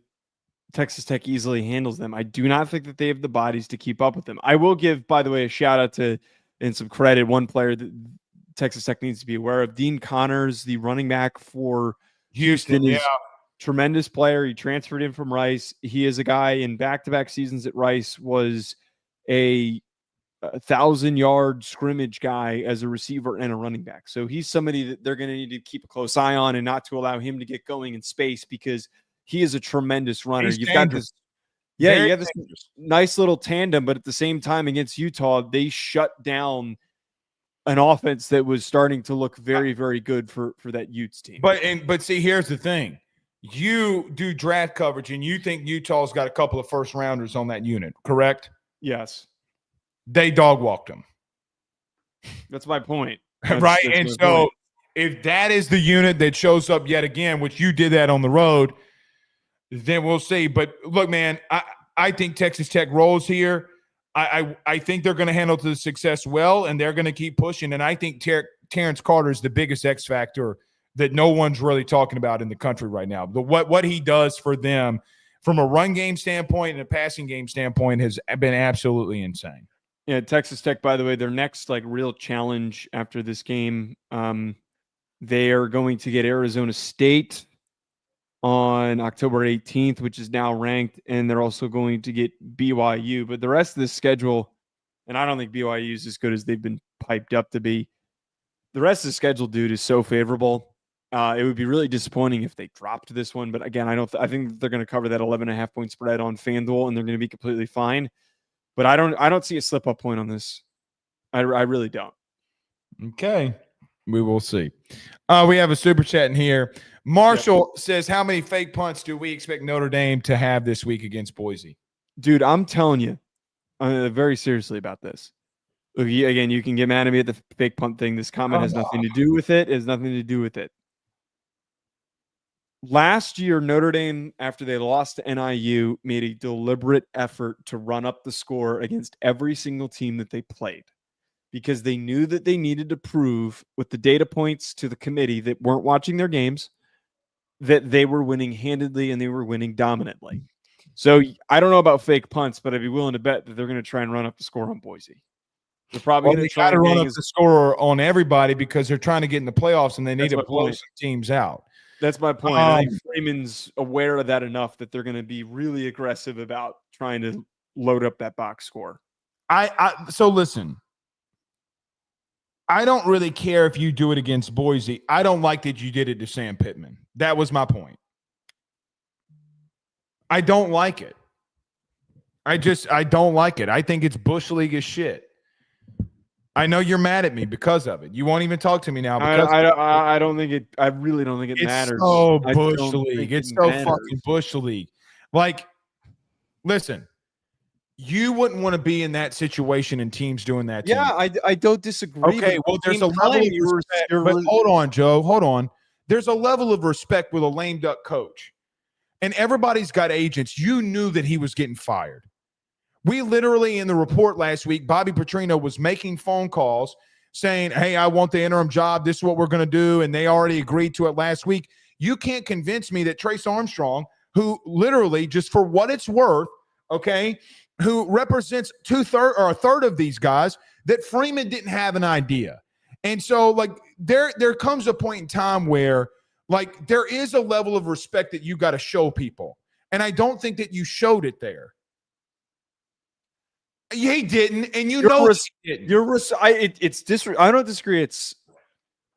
Texas Tech easily handles them. I do not think that they have the bodies to keep up with them. I will give, by the way, a shout out to and some credit. One player that Texas Tech needs to be aware of, Dean Connors, the running back for Houston, is tremendous player. He transferred in from Rice. He is a guy in back-to-back seasons at Rice, was a 1,000-yard scrimmage guy as a receiver and a running back. So he's somebody that they're going to need to keep a close eye on and not to allow him to get going in space because he is a tremendous runner. You've got this, you have this nice little tandem, but at the same time against Utah, they shut down an offense that was starting to look very, very good for that Utes team. But see, here's the thing. You do draft coverage and you think Utah's got a couple of first rounders on that unit, correct? Yes. They dog walked them. That's my point. Right. And so if that is the unit that shows up yet again, which you did that on the road, then we'll see. But look, man, I think Texas Tech rolls here. I think they're going to handle the success well, and they're going to keep pushing. And I think Terrence Carter is the biggest X factor that no one's really talking about in the country right now. What he does for them from a run game standpoint and a passing game standpoint has been absolutely insane. Yeah, Texas Tech, by the way, their next real challenge after this game, they are going to get Arizona State on October 18th, which is now ranked, and they're also going to get BYU. But the rest of the schedule, and I don't think BYU is as good as they've been piped up to be. The rest of the schedule, dude, is so favorable. It would be really disappointing if they dropped this one. But again, I think they're going to cover that 11.5 point spread on FanDuel, and they're going to be completely fine. But I don't see a slip up point on this. I really don't. Okay. We will see. We have a super chat in here. Marshall says, how many fake punts do we expect Notre Dame to have this week against Boise? Dude, I'm telling you, very seriously about this. Again, you can get mad at me at the fake punt thing. This comment has nothing to do with it. It has nothing to do with it. Last year, Notre Dame, after they lost to NIU, made a deliberate effort to run up the score against every single team that they played because they knew that they needed to prove with the data points to the committee that weren't watching their games that they were winning handedly and they were winning dominantly. So I don't know about fake punts, but I'd be willing to bet that they're going to try and run up the score on Boise. They're probably going to try to run up the score on everybody because they're trying to get in the playoffs and they need to blow some teams out. That's my point. I think Freeman's aware of that enough that they're going to be really aggressive about trying to load up that box score. So listen, I don't really care if you do it against Boise. I don't like that you did it to Sam Pittman. That was my point. I don't like it. I don't like it. I think it's Bush League as shit. I know you're mad at me because of it. You won't even talk to me now. Because I don't think it. I really don't think it matters. So Bush League. It's so fucking Bush League. Like, listen, you wouldn't want to be in that situation and teams doing that. Yeah, I don't disagree. Okay, well, there's a level of respect. But hold on, Joe. Hold on. There's a level of respect with a lame duck coach. And everybody's got agents. You knew that he was getting fired. We literally, in the report last week, Bobby Petrino was making phone calls saying, hey, I want the interim job. This is what we're going to do. And they already agreed to it last week. You can't convince me that Trace Armstrong, who literally, just for what it's worth, okay, who represents a third of these guys, that Freeman didn't have an idea. And so, like, there comes a point in time where, like, there is a level of respect that you got to show people. And I don't think that you showed it there. He didn't, and he didn't. I don't disagree.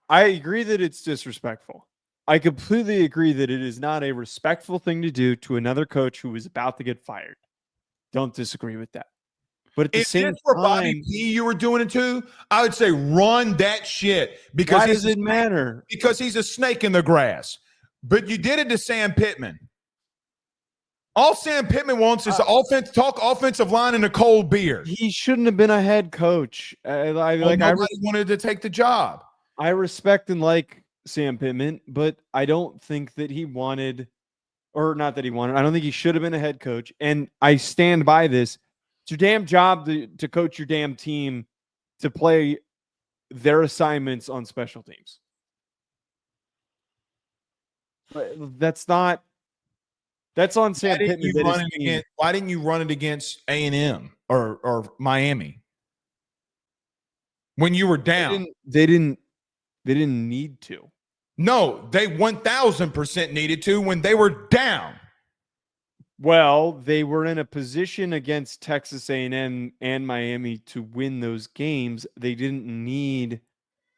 I agree that it's disrespectful. I completely agree that it is not a respectful thing to do to another coach who is about to get fired. Don't disagree with that. But at the same time, Bobby P, you were doing it too, I would say run that shit. Because why does it matter? Because he's a snake in the grass. But you did it to Sam Pittman. All Sam Pittman wants is offensive line and a cold beer. He shouldn't have been a head coach. Nobody wanted to take the job. I respect and like Sam Pittman, but I don't think that he wanted, or not that he wanted. I don't think he should have been a head coach. And I stand by this. It's your damn job to coach your damn team to play their assignments on special teams. But that's on Sam Pittman. Why didn't you run it against A&M or Miami when you were down? They didn't need to. No, they 1,000% needed to when they were down. Well, they were in a position against Texas A&M and Miami to win those games. They didn't need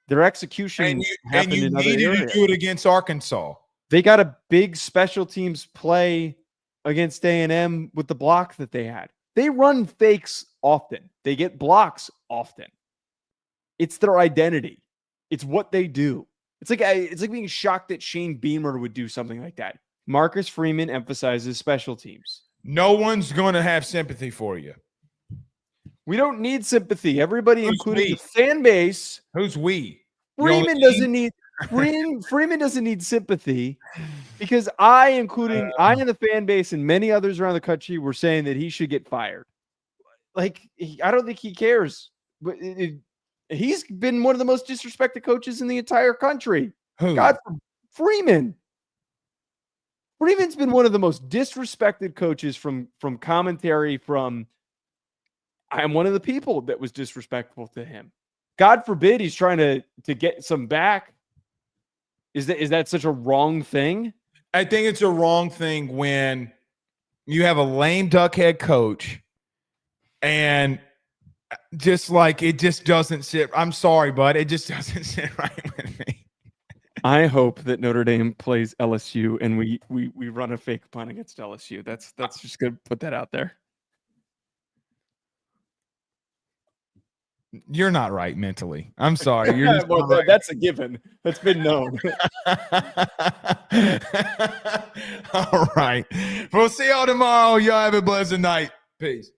their execution. And you needed to do it against Arkansas. They got a big special teams play against A&M with the block that they had. They run fakes often. They get blocks often. It's their identity. It's what they do. It's like being shocked that Shane Beamer would do something like that. Marcus Freeman emphasizes special teams. No one's going to have sympathy for you. We don't need sympathy. Everybody, including the fan base. Who's we? Freeman doesn't need sympathy because I and the fan base and many others around the country were saying that he should get fired. Like, I don't think he cares. But he's been one of the most disrespected coaches in the entire country. Who? Freeman. Freeman's been one of the most disrespected coaches from commentary. I'm one of the people that was disrespectful to him. God forbid he's trying to get some back. Is that such a wrong thing? I think it's a wrong thing when you have a lame duck head coach and just like it just doesn't sit. I'm sorry, but it just doesn't sit right with me. I hope that Notre Dame plays LSU and we run a fake punt against LSU. That's just gonna put that out there. You're not right mentally. I'm sorry. You're just well, that's a given. That's been known. All right. We'll see y'all tomorrow. Y'all have a blessed night. Peace.